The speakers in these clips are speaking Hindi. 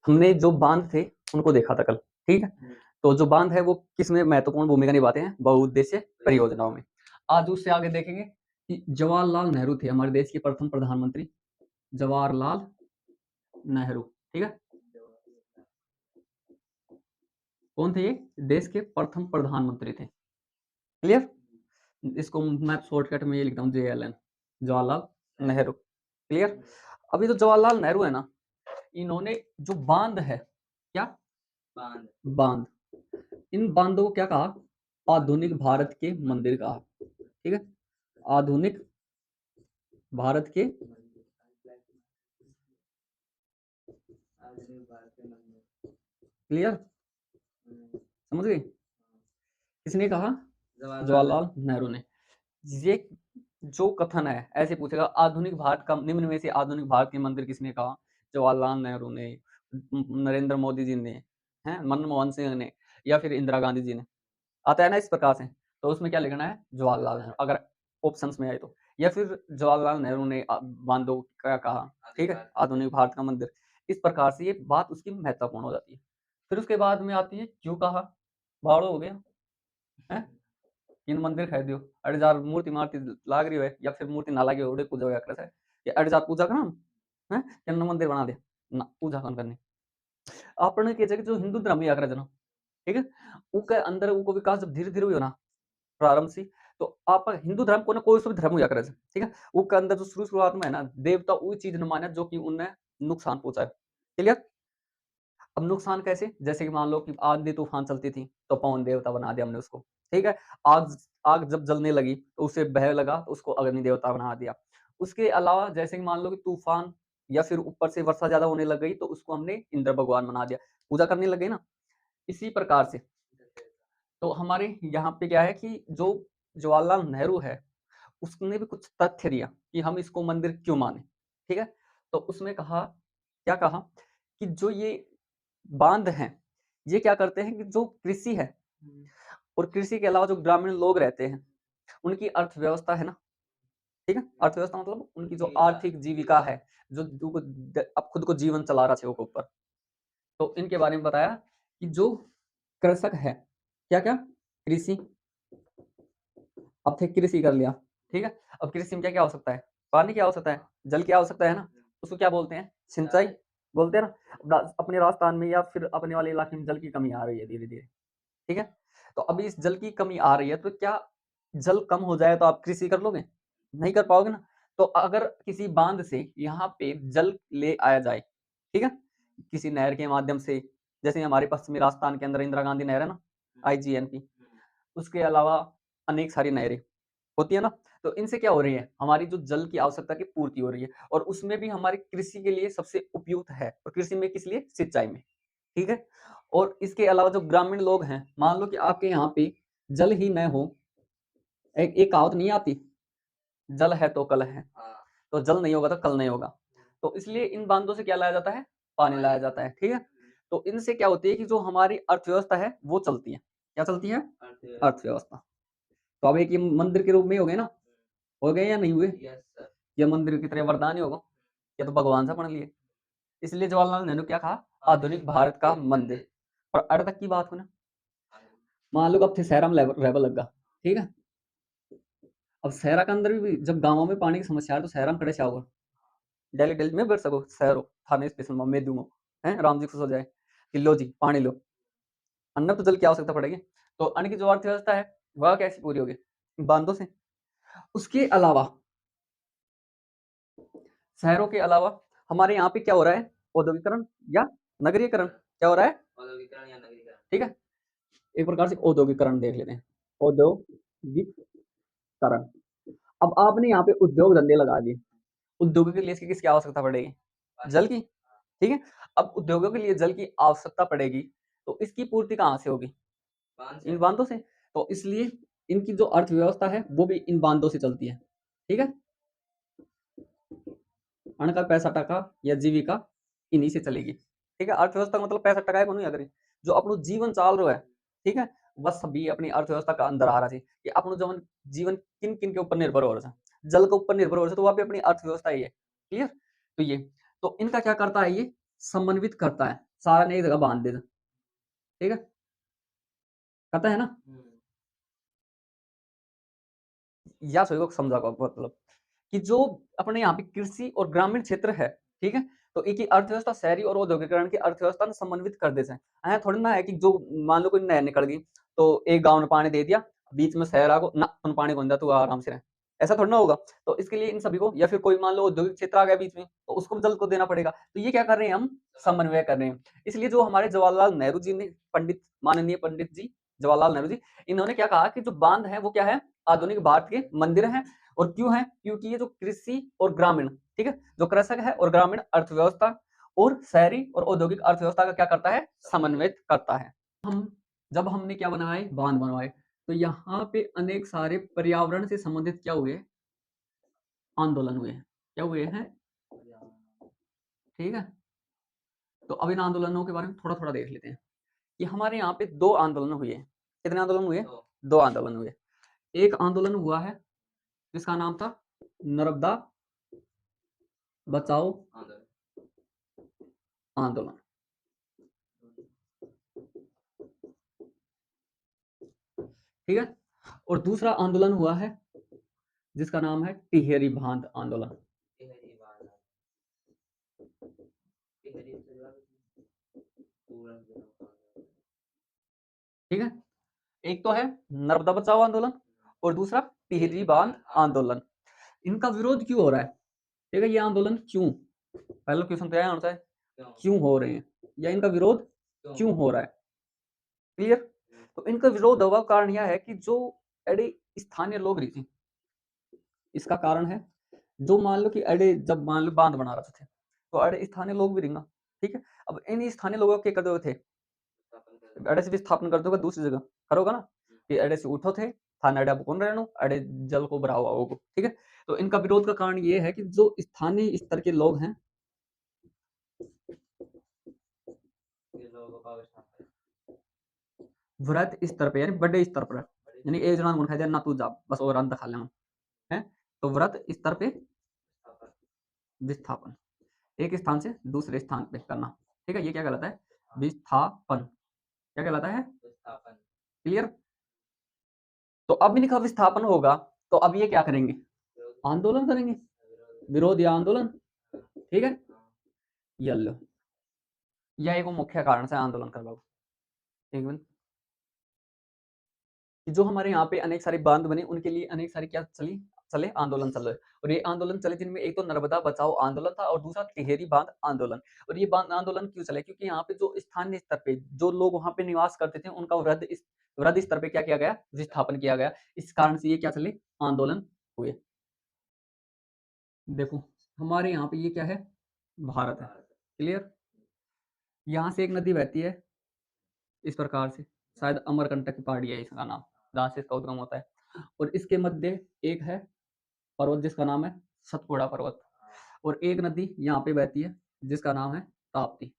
हमने जो बांध थे उनको देखा था कल, ठीक है। तो जो बांध है वो किसमें महत्वपूर्ण भूमिका निभाते हैं, बहुउद्देशीय परियोजनाओं में। आज उससे आगे देखेंगे कि जवाहरलाल नेहरू थे हमारे देश के प्रथम प्रधानमंत्री, जवाहरलाल नेहरू, ठीक है। कौन थे ये, देश के प्रथम प्रधानमंत्री थे, क्लियर। इसको मैं शॉर्टकट में ये लिखता हूँ JLN, जवाहरलाल नेहरू, क्लियर। अभी तो जवाहरलाल नेहरू है ना, इन्होंने जो बांध है, क्या बांध, इन बांधों को क्या कहा, आधुनिक भारत के मंदिर कहा, ठीक है। आधुनिक भारत के क्लियर, समझ गए, किसने कहा, जवाहरलाल नेहरू ने। ये जो कथन है ऐसे पूछेगा, आधुनिक भारत का, निम्न में से आधुनिक भारत के मंदिर किसने कहा, जवाहरलाल नेहरू ने, नरेंद्र मोदी जी ने, हैं मनमोहन सिंह ने, या फिर इंदिरा गांधी जी ने, आता है ना इस प्रकार से। तो उसमें क्या लिखना है, जवाहरलाल नेहरू, अगर ऑप्शंस में आए तो, या फिर जवाहरलाल नेहरू ने बांधो क्या कहा, ठीक है, आधुनिक भारत का मंदिर। इस प्रकार से ये बात उसकी महत्वपूर्ण हो जाती है। फिर उसके बाद में आती है क्यों कहा, भाड़ो हो गया है, इन मंदिर खाई दियो, अड़े जार मूर्ति मारती लाग रही है, या फिर मूर्ति ना लगी हो पूजा वगैरह करे, ये अड़े जार पूजा करना है, क्या मंदिर बना दे ना, पूजा कौन करनी। आपने कहे कि जो हिंदू धर्म या करे जना, ठीक है, उसके अंदर उनको विकास जब धीरे धीरे हुई ना, प्रारंभ से, तो आप हिंदू धर्म को ना कोई सा भी धर्म हुआ करे, ठीक है, उसके अंदर जो शुरुआत में है ना, देवता वो चीज न माने जो कि उन्हें नुकसान पहुंचाए, क्लियर। अब नुकसान कैसे, जैसे कि मान लो कि आंधी तूफान चलती थी तो पवन देवता बना दिया हमने उसको, ठीक है। आग आग जब जलने लगी तो उसे बह लगा तो उसको अग्नि देवता बना दिया। उसके अलावा जैसे कि मान लो कि तूफान या फिर ऊपर से वर्षा ज्यादा होने लग गई तो उसको हमने इंद्र भगवान बना दिया, पूजा करने लग गए ना। इसी प्रकार से तो हमारे यहाँ पे क्या है कि जो जवाहरलाल नेहरू है उसने भी कुछ तथ्य दिया कि हम इसको मंदिर क्यों माने, ठीक है। तो उसमें कहा, क्या कहा कि जो ये बांध हैं ये क्या करते हैं कि जो कृषि है और कृषि के अलावा जो ग्रामीण लोग रहते हैं उनकी अर्थव्यवस्था है ना, ठीक है, अर्थव्यवस्था मतलब उनकी जो आर्थिक जीविका है, जो अब खुद को जीवन चला रहा है के ऊपर। तो इनके बारे में बताया कि जो कृषक है, क्या क्या, कृषि, अब थे कृषि कर लिया, ठीक है। अब कृषि में क्या क्या हो सकता है, पानी की आवश्यकता है, जल की आवश्यकता है ना, उसको क्या बोलते हैं, सिंचाई बोलते हैं ना। अपने राजस्थान में या फिर अपने वाले इलाके में जल की कमी आ रही है धीरे धीरे, ठीक है। तो अभी इस जल की कमी आ रही है तो क्या जल कम हो जाए तो आप कृषि कर लोगे, नहीं कर पाओगे ना। तो अगर किसी बांध से यहाँ पे जल ले आया जाए, ठीक है, किसी नहर के माध्यम से, जैसे हमारे पश्चिमी राजस्थान के अंदर इंदिरा गांधी नहर है ना, IGNP, उसके अलावा अनेक सारी नहरें होती है ना। तो इनसे क्या हो रही है, हमारी जो जल की आवश्यकता की पूर्ति हो रही है, और उसमें भी हमारी कृषि के लिए सबसे उपयुक्त है, और कृषि में किस लिए, सिंचाई में, ठीक है। और इसके अलावा जो ग्रामीण लोग हैं, मान लो कि आपके यहाँ पे जल ही न हो, एक कहावत नहीं आती, जल है तो कल है, तो जल नहीं होगा तो कल नहीं होगा। तो इसलिए इन बांधों से क्या लाया जाता है, पानी लाया जाता है, ठीक है। तो इनसे क्या होती है कि जो हमारी अर्थव्यवस्था है वो चलती है, क्या चलती है, अर्थव्यवस्था। तो अब एक ये मंदिर के रूप में हो गए ना, हो गए या नहीं हुए, ये मंदिर की तरह वरदान ही होगा, ये तो भगवान से पढ़ लिए। इसलिए जवाहरलाल नेहरू क्या कहा, आधुनिक भारत का मंदिर। और अर्थ तक की बात हो ना, मान लो अब थे शहर में रहने लगा, ठीक है। अब शहर के अंदर भी जब गांवों में पानी की समस्या है तो शहर में खड़े से होगा, डेली डेली में बैठ सको शहरों थाने स्पेशल में दूंगा, है राम जी खुश हो जाए कि लो जी पानी लो, अन्न तो जल की आवश्यकता पड़ेगी। तो अन्न की जो अर्थव्यवस्था है वह कैसे पूरी होगी, बांधों से। उसके अलावा शहरों के अलावा हमारे यहाँ पे क्या हो रहा है, औद्योगिकरण या नगरीकरण, क्या हो रहा है, औद्योगिकरण या नगरीकरण, ठीक है। एक प्रकार से औद्योगिकरण देख लेते हैं, औद्योगिकरण। अब आपने यहाँ पे उद्योग धंधे लगा दिए, उद्योगों के लिए इसकी किसकी आवश्यकता पड़ेगी, जल की, ठीक है। अब उद्योगों के लिए जल की आवश्यकता पड़ेगी तो इसकी पूर्ति कहाँ से होगी, इन बांधों से। तो इसलिए इनकी जो अर्थव्यवस्था है वो भी इन बांधों से चलती है, ठीक है। अन्न का पैसा टका या जीविका इन्हीं से चलेगी, ठीक है। अर्थव्यवस्था का मतलब पैसा टका है नहीं, अगर जो अपनो जीवन चाल रहा है, ठीक है, बस सभी अपनी अर्थव्यवस्था का अंदर आ रहा है कि अपनो जवन जीवन किन किन के ऊपर निर्भर हो रहा है, जल के ऊपर निर्भर हो रहा है, तो वहाँ पे अपनी अर्थव्यवस्था ही है, क्लियर। तो ये तो इनका क्या करता है ये, समन्वित करता है, सारा ने एक जगह बांध देता, ठीक है, करता है ना। या सही को समझा को मतलब कि जो अपने यहाँ पे कृषि और ग्रामीण क्षेत्र है, ठीक है, तो एक ही अर्थव्यवस्था शहरी और औद्योगिकरण की अर्थव्यवस्था ने समन्वित कर देते हैं। ऐसा थोड़ी ना है कि जो मान लो कोई नहर निकल गई तो एक गांव ने पानी दे दिया, बीच में शहर आ गो ना तुम पानी कौन जा तू आराम से रह, ऐसा थोड़ी ना होगा। तो इसके लिए इन सभी को, या फिर कोई मान लो औद्योगिक क्षेत्र आ गया बीच में तो उसको भी जल को देना पड़ेगा। तो ये क्या कर रहे हैं, हम समन्वय कर रहे हैं। इसलिए जो हमारे जवाहरलाल नेहरू जी ने, पंडित माननीय पंडित जी जवाहरलाल नेहरू जी, इन्होंने क्या कहा कि जो बांध है वो क्या है, आधुनिक भारत के मंदिर हैं। और क्यों है, क्योंकि ये जो कृषि और ग्रामीण, ठीक है, जो कृषक है और ग्रामीण अर्थव्यवस्था और शहरी और औद्योगिक अर्थव्यवस्था का क्या करता है, समन्वित करता है। हम जब हमने क्या बनाए, बांध बनवाए, तो यहाँ पे अनेक सारे पर्यावरण से संबंधित क्या हुए, आंदोलन हुए हैं। क्या हुए हैं, ठीक है। तो अब इन आंदोलनों के बारे में थोड़ा थोड़ा देख लेते हैं कि हमारे यहाँ पे दो आंदोलन हुए हैं। कितने आंदोलन हुए, दो आंदोलन हुए। एक आंदोलन हुआ है जिसका नाम था नर्मदा बचाओ आंदोलन, ठीक है। और दूसरा आंदोलन हुआ है जिसका नाम है टिहरी बांध आंदोलन। ठीक है, एक तो है नर्मदा बचाओ आंदोलन और दूसरा टिहरी बांध आंदोलन। इनका विरोध क्यों हो रहा है, ठीक है, ये आंदोलन क्यों, पहला क्वेश्चन तो यह होता है क्यों हो रहे हैं, या इनका विरोध क्यों हो रहा है, क्लियर। तो इनका विरोध होगा कारण यह है कि जो अड़े स्थानीय लोग रही थी, इसका कारण है जो मान लो कि अड़े जब मान लो बांध बना रहे थे तो अड़े स्थानीय लोग भी रहेंगे, ठीक है। अब इन स्थानीय लोगों के कर थे, अड़े से विस्थापन कर दोगे दूसरी जगह करोगा ना, कि अड़े से उठो थे थाना अड्डा कौन रहनो अड़े जल को बढ़ावा होगो, ठीक है। तो इनका विरोध का कारण ये है कि जो स्थानीय स्तर के लोग हैं, वृहद स्तर पे यानी बड़े स्तर पर, यानी एक जना खाई ना तू जा बस और अंत खा लेना है। तो वृहद स्तर पे विस्थापन, एक स्थान से दूसरे स्थान पे करना, ठीक है, ये क्या कहलाता है, विस्थापन। क्या कहलाता है, क्लियर। तो अब इनका विस्थापन होगा तो अब ये क्या करेंगे, आंदोलन करेंगे, विरोध या आंदोलन, ठीक है। यल्लो यह एक मुख्य कारण से आंदोलन कर लो। एक मिनट, जो हमारे यहाँ पे अनेक सारे बांध बने उनके लिए अनेक सारी क्या चले आंदोलन चल रहे, और ये आंदोलन चले जिनमें एक तो नर्मदा बचाओ आंदोलन था और दूसरा टिहरी बांध आंदोलन। और ये बांध आंदोलन क्यों चले, क्योंकि यहाँ पे जो स्थानीय स्तर पे जो लोग वहां पे निवास करते थे उनका वृहद स्तर पे क्या किया गया, विस्थापन किया गया। इस कारण से ये क्या चले, आंदोलन हुए। देखो हमारे यहाँ पे ये क्या है, भारत है, क्लियर। यहाँ से एक नदी बहती है इस प्रकार से, शायद अमरकंटक की पहाड़ी है इसका नाम, जहाँ से इसका उद्गम होता है। और इसके मध्य एक है पर्वत जिसका नाम है सतपुड़ा पर्वत, और एक नदी यहाँ पे बहती है जिसका नाम है ताप्ती।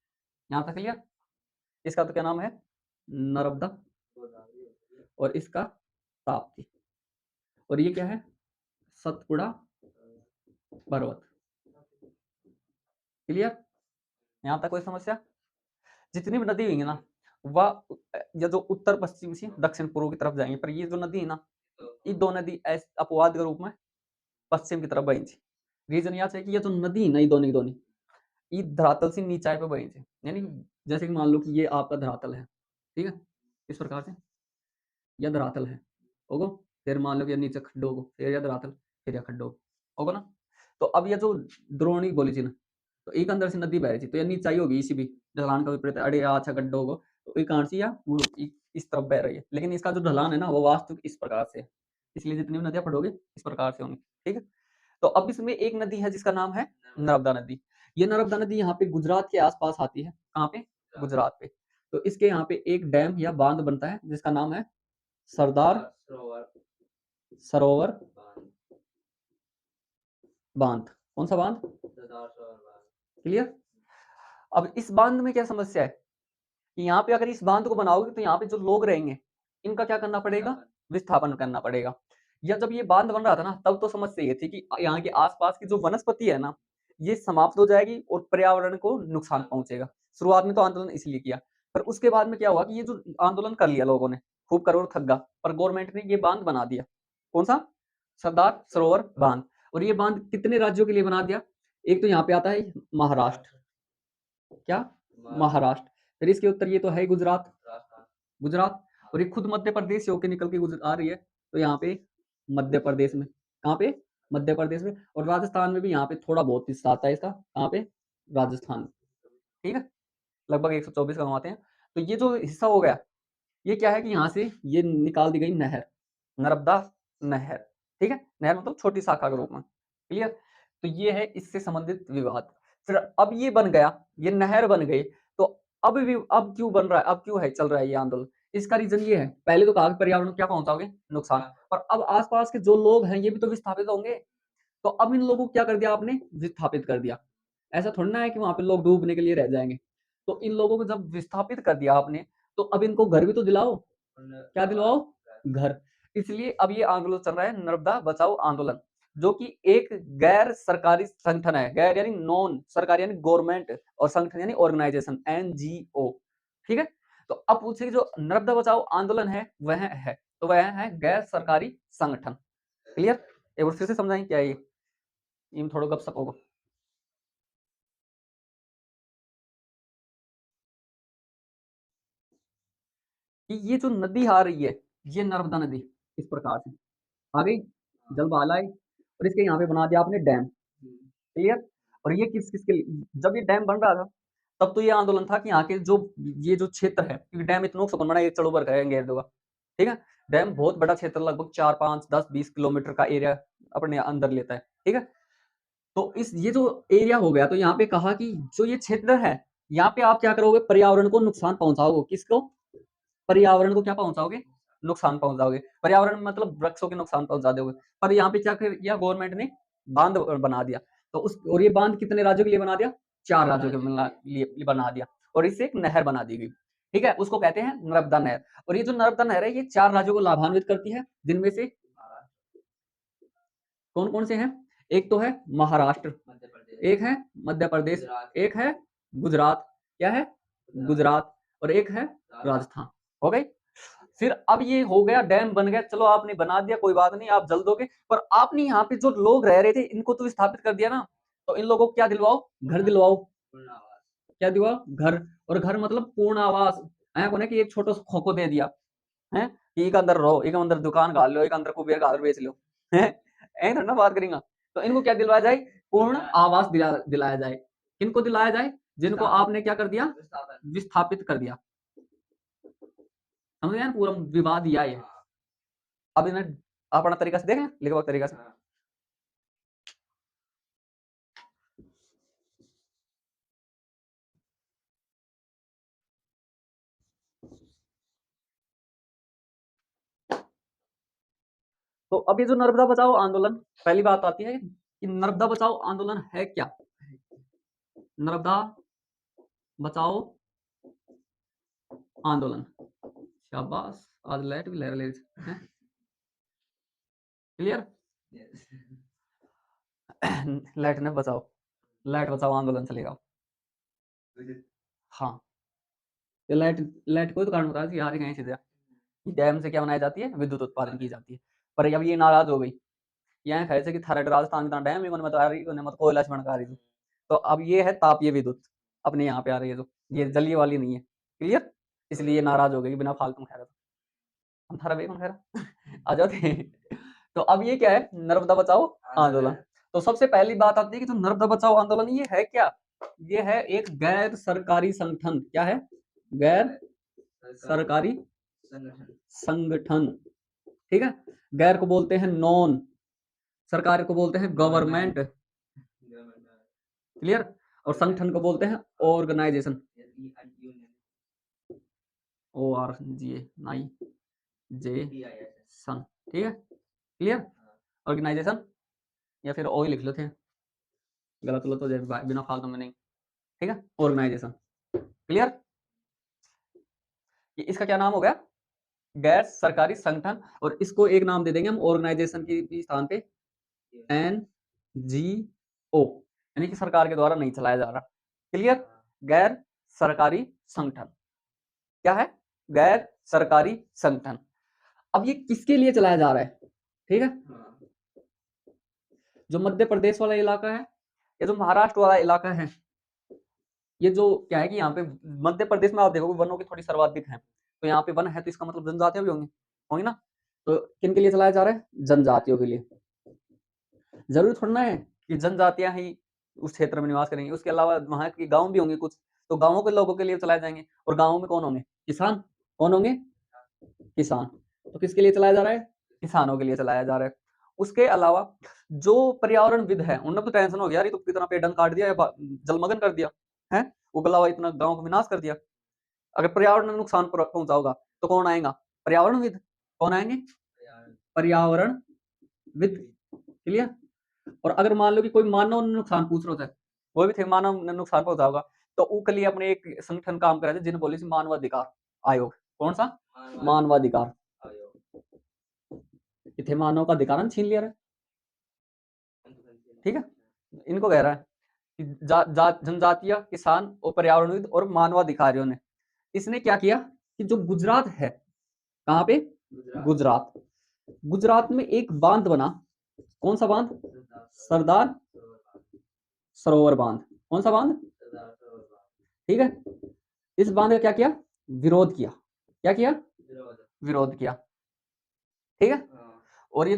यहाँ तक क्लियर। इसका तो क्या नाम है, नर्मदा, और इसका ताप्ती, और ये क्या है, सतपुड़ा पर्वत, क्लियर। यहाँ तक कोई समस्या, जितनी भी नदी होंगी ना वह या जो उत्तर पश्चिम से दक्षिण पूर्व की तरफ जाएंगे, पर ये जो नदी है ना, ये दो नदी अपवाद के रूप में पश्चिम की तरफ बही थी। रीजन यह है कि ये जो नदी है ना, ये दोनों की दोनों ये धरातल से नीचाई पे बही थी, यानी जैसे कि मान लो कि ये आपका धरातल है, ठीक है, इस प्रकार से यह धरातल है होगो, फिर मान लो कि नीचे खड्डो होगो, फिर यह धरातल, फिर यह खड्डो होगो ना। तो अब यह जो द्रोणी बोली थी ना, तो एक अंदर से नदी बह रही थी तो यह नीचाई होगी, इसी भी ढलान का विपरीत, अड़े अच्छा गड्ढो होगो, तो एक कहां से या इस तरफ बह रही है, लेकिन इसका जो ढलान है ना वो वास्तविक इस प्रकार से, इसलिए जितनी भी नदियां पढ़ोगे इस प्रकार से होंगी, ठीक है। तो अब इसमें एक नदी है जिसका नाम है नर्मदा नदी। ये नर्मदा नदी यहाँ पे गुजरात के आसपास आती है, कहाँ पे, गुजरात पे। तो इसके यहाँ पे एक डैम या बांध बनता है जिसका नाम है सरदार सरोवर बांध। कौन सा बांध, क्लियर। अब इस बांध में क्या समस्या है कि यहाँ पे अगर इस बांध को बनाओगे तो यहाँ पे जो लोग रहेंगे इनका क्या करना पड़ेगा, विस्थापन करना पड़ेगा। या जब ये बांध बन रहा था ना तब तो समस्या ये थी कि यहाँ के आसपास की जो वनस्पति है ना ये समाप्त हो जाएगी और पर्यावरण को नुकसान पहुंचेगा। शुरुआत में तो आंदोलन इसलिए किया, पर उसके बाद में क्या हुआ कि ये जो आंदोलन कर लिया लोगों ने, खूब करोड़ थक गा, पर गवर्नमेंट ने ये बांध बना दिया। कौन सा? सरदार सरोवर बांध। और ये बांध कितने राज्यों के लिए बना दिया? एक तो यहाँ पे आता है महाराष्ट्र, क्या? महाराष्ट्र। फिर इसके उत्तर ये तो है गुजरात, गुजरात। और ये खुद मध्य प्रदेश से होके निकल के आ रही है, तो यहाँ पे मध्य प्रदेश में, कहाँ पे? मध्य प्रदेश में। और राजस्थान में भी यहाँ पे थोड़ा बहुत हिस्सा आता है इसका, कहाँ पे? राजस्थान। ठीक है, लगभग 124 का घुमाते हैं। तो ये जो हिस्सा हो गया, ये क्या है कि यहाँ से ये निकाल दी गई नहर, नर्मदा नहर। ठीक है, नहर मतलब छोटी शाखा के रूप में। क्लियर? तो ये है इससे संबंधित विवाद। फिर अब ये बन गया, ये नहर बन गई, तो अब क्यों बन रहा है, अब क्यों है चल रहा है ये आंदोलन? इसका रीजन ये है, पहले तो कहा कि पर्यावरण को क्या पहुंचाओगे? नुकसान। और अब आसपास के जो लोग हैं ये भी तो विस्थापित होंगे, तो अब इन लोगों को क्या कर दिया आपने? विस्थापित कर दिया। ऐसा थोड़ी ना है कि वहां पे लोग डूबने के लिए रह जाएंगे। तो इन लोगों को जब विस्थापित कर दिया आपने, तो अब इनको घर भी तो दिलाओ। क्या दिलवाओ? घर। इसलिए अब ये आंदोलन चल रहा है, नर्मदा बचाओ आंदोलन, जो कि एक गैर सरकारी संगठन है। गैर यानी नॉन सरकारी, यानी गवर्नमेंट, और संगठन यानी ऑर्गेनाइजेशन, एनजीओ। ठीक है, तो अब पूछे कि जो नर्मदा बचाओ आंदोलन है वह है, तो वह है गैर सरकारी संगठन। क्लियर? एक बार फिर से समझाएं क्या है ये थोड़ा गपशप होगा। कि ये जो नदी आ रही है, ये नर्मदा नदी इस प्रकार से आ गई, जल बहाला आई, और इसके यहाँ पे बना दिया आपने डैम। क्लियर? और ये किसके लिए? जब ये डैम बन रहा था, तब तो ये आंदोलन था कि यहाँ के जो ये जो क्षेत्र है, क्योंकि डैम इतना सुकन बना, एक चड़ोबर का घेर दूंगा। ठीक है, डैम बहुत बड़ा क्षेत्र, लगभग 4, 5, 10, 20 किलोमीटर का एरिया अपने अंदर लेता है। ठीक है, तो इस ये जो एरिया हो गया, तो यहाँ पे कहा कि जो ये क्षेत्र है, यहाँ पे आप क्या करोगे? पर्यावरण को नुकसान पहुंचाओगे। किसको? पर्यावरण को क्या पहुंचाओगे? नुकसान पहुंचाओगे। पर्यावरण मतलब वृक्षों के नुकसान पहुंचा दोगे। पर यहाँ पे क्या किया गवर्नमेंट ने? बांध बना दिया। तो उस, और ये बांध कितने राज्यों के लिए बना दिया? 4 राज्यों के लिए बना दिया, और इससे एक नहर बना दी गई। ठीक है, उसको कहते हैं नर्मदा नहर। और ये जो नर्मदा नहर है, ये 4 राज्यों को लाभान्वित करती है, जिनमें से कौन कौन से हैं? एक तो है महाराष्ट्र, एक है मध्य प्रदेश, एक है गुजरात, क्या है? गुजरात। और एक है राजस्थान। हो गई? फिर अब ये हो गया, डैम बन गया, चलो आपने बना दिया, कोई बात नहीं, आप जल दोगे, पर आपने यहाँ पे जो लोग रह रहे थे इनको तो विस्थापित कर दिया ना, तो इन लोगों को क्या दिलवाओ? घर दिलवाओ। क्या दिलवाओ? घर। और घर मतलब पूर्ण आवास। ऐ कोने कि एक छोटो सो खोखो दे दिया है कि एक अंदर रहो, एक अंदर दुकान गाल लो, एक अंदर कुबेर गाल बेच लो, है ऐ थोड़ी ना बात करेंगे। तो इनको क्या दिलवाया जाए? पूर्ण आवास दिलाया जाए। किनको दिलाया जाए? जिनको आपने क्या कर दिया? विस्थापित कर दिया। समझ गए? पूरा विवाद यह है। अब इन्हें अपना तरीका से देख लें, लिखवा तरीका से। तो अब ये जो नर्मदा बचाओ आंदोलन, पहली बात आती है कि नर्मदा बचाओ आंदोलन है क्या? नर्मदा बचाओ आंदोलन। शाबाश, आज लाइट भी ले रहे हैं। क्लियर? लाइट ने बचाओ, लाइट बचाओ आंदोलन चलेगा। हाँ, ये लाइट कोई तो कारण बता यार, कहीं चीजें डैम से क्या बनाई जाती है? विद्युत उत्पादन की जाती है। पर अब ये नाराज हो गई, यहाँ कैसे कि थारा राजस्थान का डैम ही मत आ रही, मत कोयला से बनका रही थी। तो अब ये है तापीय विद्युत अपने यहाँ पे आ रही है, जो ये जलीय वाली नहीं है। क्लियर? इसलिए ये नाराज हो गई, बिना फालतू खैर हम थारा बेगम खैर आ जाते। तो अब ये क्या है? नर्मदा बचाओ आंदोलन। तो सबसे पहली बात आती है कि जो नर्मदा बचाओ आंदोलन ये है क्या? ये है एक गैर सरकारी संगठन। क्या है? गैर सरकारी संगठन। ठीक है, गैर को बोलते हैं नॉन, सरकार को बोलते हैं गवर्नमेंट। क्लियर? और संगठन को बोलते हैं ऑर्गेनाइजेशन। ओ आर जी नाई जे सन। ठीक है, क्लियर? ऑर्गेनाइजेशन, या फिर ओ ही लिख लेते हैं, गलत गलत हो जाए बिना फालतू में नहीं। ठीक है, ऑर्गेनाइजेशन। क्लियर? इसका क्या नाम हो गया? गैर सरकारी संगठन। और इसको एक नाम दे देंगे हम ऑर्गेनाइजेशन के स्थान पे, एन जी ओ, यानी कि सरकार के द्वारा नहीं चलाया जा रहा। क्लियर? गैर सरकारी संगठन क्या है? गैर सरकारी संगठन। अब ये किसके लिए चलाया जा रहा है? ठीक है, जो मध्य प्रदेश वाला इलाका है या जो महाराष्ट्र वाला इलाका है, ये जो क्या है कि यहाँ पे मध्य प्रदेश में आप देखोगे वनों की थोड़ी सर्वाधिक है, तो यहाँ पे वन है तो इसका मतलब जनजातियां भी होंगी ना। तो किन के लिए चलाया जा रहा है? जनजातियों के लिए। जरूरी थोड़ा ना है कि जनजातियां ही उस क्षेत्र में निवास करेंगी, उसके अलावा वहां के गांव भी होंगे कुछ, तो गांवों के लोगों के लिए चलाए जाएंगे। और गांवों में कौन होंगे? किसान। कौन होंगे? किसान। तो किसके लिए चलाया जा रहा है? किसानों के लिए चलाया जा रहा है। उसके अलावा जो पर्यावरणविद है उन्हें तो टेंशन हो गया, तो कितना पेड़ काट दिया या जलमग्न कर दिया है, उगला हुआ इतना गांव को विनाश कर दिया। अगर पर्यावरण में नुकसान पहुंचा होगा तो कौन आएगा? पर्यावरणविद। कौन आएंगे? पर्यावरणविद। क्लियर? और अगर मान लो कि कोई मानव नुकसान पूछ रहा है, वो भी थे मानव ने नुकसान पहुंचा होगा, तो उसके लिए अपने एक संगठन काम कर रहे थे जिन्हें बोले मानवाधिकार आयोग। कौन सा? मानवाधिकार। इथे मानव का अधिकार छीन लिया है। ठीक है, इनको कह रहा है कि जनजातीय, किसान और पर्यावरणविद और मानवाधिकारियों ने इसने क्या किया कि जो गुजरात है, कहाँ पे? गुजरात। गुजरात में एक बांध बना। कौन सा बांध? सरदार सरोवर बांध। कौन सा बांध? ठीक है, इस बांध का क्या किया? विरोध किया। क्या किया? विरोध किया। ठीक है, और ये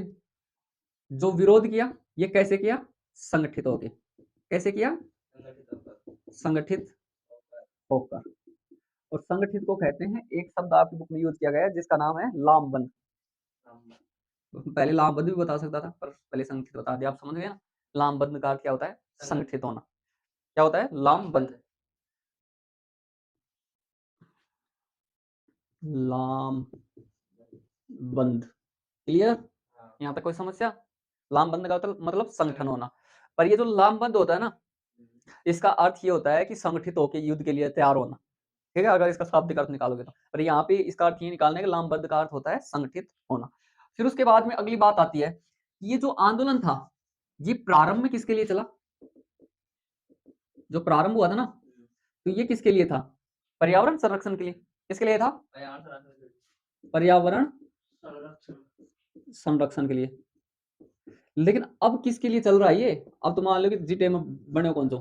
जो विरोध किया ये कैसे किया? संगठित होकर। कैसे किया? संगठित होकर। और संगठित को कहते हैं, एक शब्द आपकी बुक में यूज किया गया है जिसका नाम है लामबंद। पहले लामबंद भी बता सकता था पर पहले संगठित बता दिया। आप समझ गए ना? लामबंद का क्या होता है? संगठित होना। क्या होता है? लामबंद। लामबंद। क्लियर? यहाँ तक कोई समस्या? लामबंद का मतलब संगठन होना। पर ये जो लामबंद होता है ना, इसका अर्थ ये होता है कि संगठित होकर युद्ध के लिए तैयार होना। ठीक है, अगर इसका शाब्दिक अर्थ निकालोगे तो। पर यहाँ पे इसका अर्थ ये निकालने का लामबंद का अर्थ होता है संगठित होना। फिर उसके बाद में अगली बात आती है, ये जो आंदोलन था ये प्रारंभ में किसके लिए चला? जो प्रारंभ हुआ था ना, तो ये किसके लिए था? पर्यावरण संरक्षण के लिए। किसके लिए था? पर्यावरण संरक्षण के लिए। लेकिन अब किसके लिए चल रहा है ये? अब तो मान लो कि जीटे में बने कौन सो,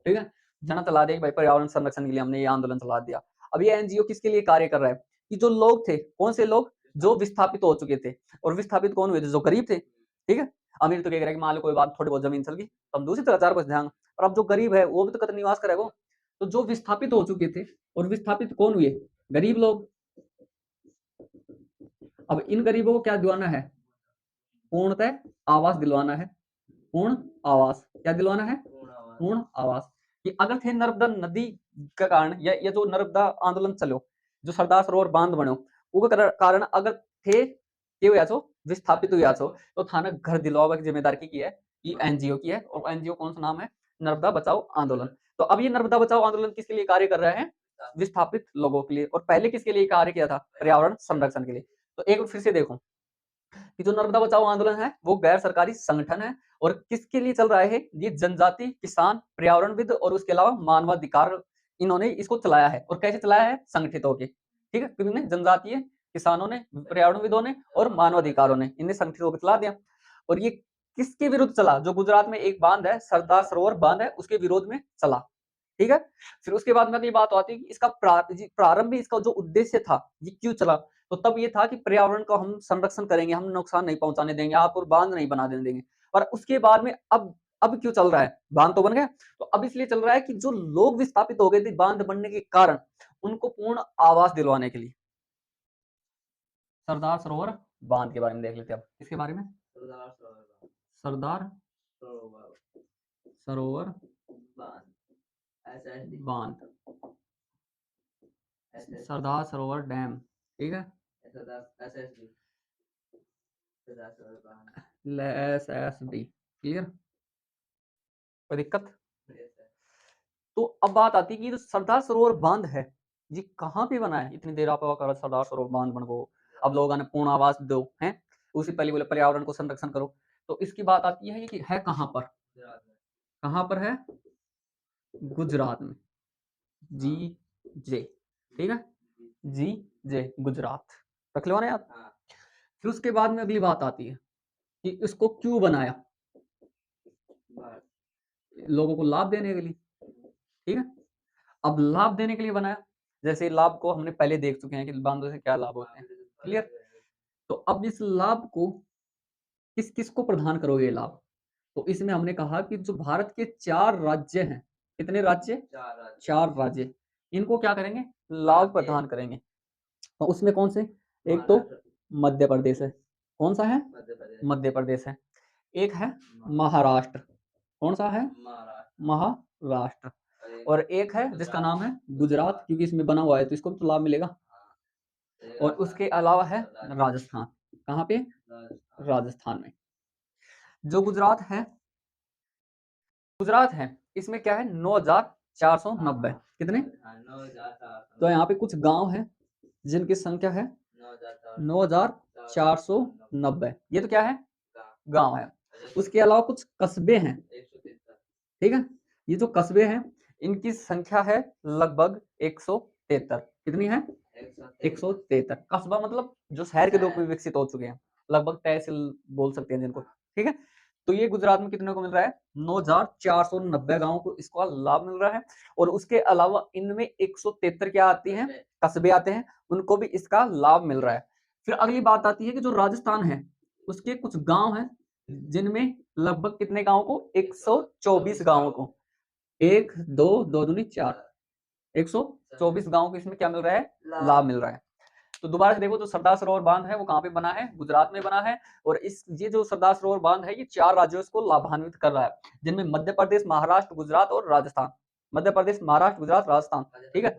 ठीक है, जना चला दिया कि भाई पर्यावरण संरक्षण के लिए हमने ये आंदोलन चला दिया। अब ये एनजीओ किसके लिए कार्य कर रहा है? कि जो लोग थे, कौन से लोग? जो विस्थापित हो चुके थे। और विस्थापित कौन हुए थे? जो गरीब थे। ठीक है, अमीर तो कह रहा है कि मान लो कोई बात थोड़ी बहुत जमीन चल गई तो हम दूसरी तरह चार बस ध्यान, और अब जो गरीब है वो भी तो कतई निवास करेगा। तो जो विस्थापित हो चुके थे, और विस्थापित कौन हुए? गरीब लोग। अब इन गरीबों को क्या दिलाना है? पूर्णतः आवास दिलवाना है। पूर्ण आवास। क्या दिलवाना है? पूर्ण आवास। कि अगर थे नर्मदा नदी का कारण या जो नर्मदा आंदोलन चलो, जो सरदार सरोवर बांध बनो, वो कारण अगर थे के हुआ छो विस्थापित हुआ छो, तो थाना घर दिलवावा की जिम्मेदारी की है, ये एनजीओ की है। और एनजीओ कौन सा नाम है? नर्मदा बचाओ आंदोलन। तो अब ये नर्मदा बचाओ आंदोलन किसके लिए कार्य कर रहा है? विस्थापित लोगों के लिए। और पहले किसके लिए कार्य किया था? पर्यावरण संरक्षण के लिए। तो एक फिर से देखो कि जो नर्मदा बचाओ आंदोलन है वो गैर सरकारी संगठन है, और किसके लिए चल रहा है? ये जनजाति, किसान, पर्यावरणविद और उसके अलावा मानवाधिकार, इन्होंने इसको चलाया है। और कैसे चलाया है? संगठित होकर। ठीक है, किन्होंने? जनजातीय, किसानों ने, पर्यावरणविदों ने और मानवाधिकारों ने, इन्हें संगठित होकर चला दिया। और ये किसके विरुद्ध चला? जो गुजरात में एक बांध है, सरदार सरोवर बांध है, उसके विरोध में चला। ठीक है, फिर उसके बाद में अगली बात आती है कि इसका प्रारंभ में इसका जो उद्देश्य था ये क्यों चला? तो तब ये था कि पर्यावरण का हम संरक्षण करेंगे, हम नुकसान नहीं पहुंचाने देंगे, आप और बांध नहीं बना देंगे। और उसके बाद में अब क्यों चल रहा है? बांध तो बन गया, तो अब इसलिए चल रहा है कि जो लोग विस्थापित हो गए थे बांध बनने के कारण, उनको पूर्ण आवास दिलवाने के लिए। सरदार सरोवर बांध के बारे में देख लेते हैं अब। इसके बारे में सरदार सरोवर बांध, सरदार सरोवर डैम। ठीक है, SSB। क्लियर? कोई दिक्कत? तो अब बात आती है कि जो सरदार सरोवर बांध है ये कहाँ पे बना है? इतनी देर आप सरदार सरोवर बांध बन गो, अब लोगों ने पूर्ण आवास दो हैं, उसी पहले बोले पर्यावरण को संरक्षण करो। तो इसकी बात आती है कि है कहाँ पर? कहाँ पर है? गुजरात में, GJ, ठीक है, GJ गुजरात, रख लो ना याद। फिर उसके बाद में अगली बात आती है कि इसको क्यों बनाया? लोगों को लाभ देने के लिए, ठीक है। अब लाभ देने के लिए बनाया, जैसे लाभ को हमने पहले देख चुके हैं कि बांधों से क्या लाभ होते हैं, क्लियर। तो अब इस लाभ को किस किस को प्रदान करोगे ये लाभ? तो इसमें हमने कहा कि जो भारत के 4 राज्य हैं, कितने राज्य? 4 राज्य, इनको क्या करेंगे? लाभ प्रदान करेंगे। तो उसमें कौन से? एक तो मध्य प्रदेश है, कौन सा है? मध्य प्रदेश है। एक है महाराष्ट्र, कौन सा है? महाराष्ट्र। और एक है जिसका नाम है गुजरात, क्योंकि इसमें बना हुआ है तो इसको भी तो लाभ मिलेगा। और उसके अलावा है राजस्थान, कहाँ पे? राजस्थान में। जो गुजरात है इसमें क्या है? 9490, कितने? तो यहाँ पे कुछ गांव है जिनकी संख्या है 9490, ये तो क्या है? गांव है। उसके अलावा कुछ कस्बे हैं, ठीक है। ये जो कस्बे हैं इनकी संख्या है लगभग 173, कितनी है? 173। कस्बा मतलब जो शहर के रूप में विकसित हो चुके हैं, लगभग तहसील बोल सकते हैं जिनको, ठीक है। तो ये गुजरात में कितने को मिल रहा है? 9490 गांवों को इसका लाभ मिल रहा है। और उसके अलावा इनमें 173 क्या आती हैं? कस्बे आते हैं, उनको भी इसका लाभ मिल रहा है। फिर अगली बात आती है कि जो राजस्थान है उसके कुछ गांव हैं जिनमें लगभग कितने गांवों को? 124 गांवों को, 1 2 2 दूनी 4, 124 गांवों को इसमें क्या मिल रहा है? लाभ मिल रहा है। तो दोबारा से देखो, जो सरदार सरोवर बांध है वो कहाँ पे बना है? गुजरात में बना है। और ये जो सरदार सरोवर बांध है ये 4 राज्यों को लाभान्वित कर रहा है, जिनमें मध्य प्रदेश, महाराष्ट्र, गुजरात और राजस्थान। मध्य प्रदेश, महाराष्ट्र, गुजरात, राजस्थान, ठीक है।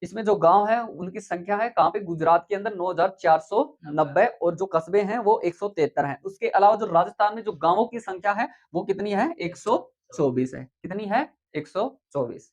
इसमें जो गांव है उनकी संख्या है कहाँ पे? गुजरात के अंदर 9490, और जो कस्बे हैं वो 173 हैं। उसके अलावा जो राजस्थान में जो गांवों की संख्या है वो कितनी है? 124 है। कितनी है? 124।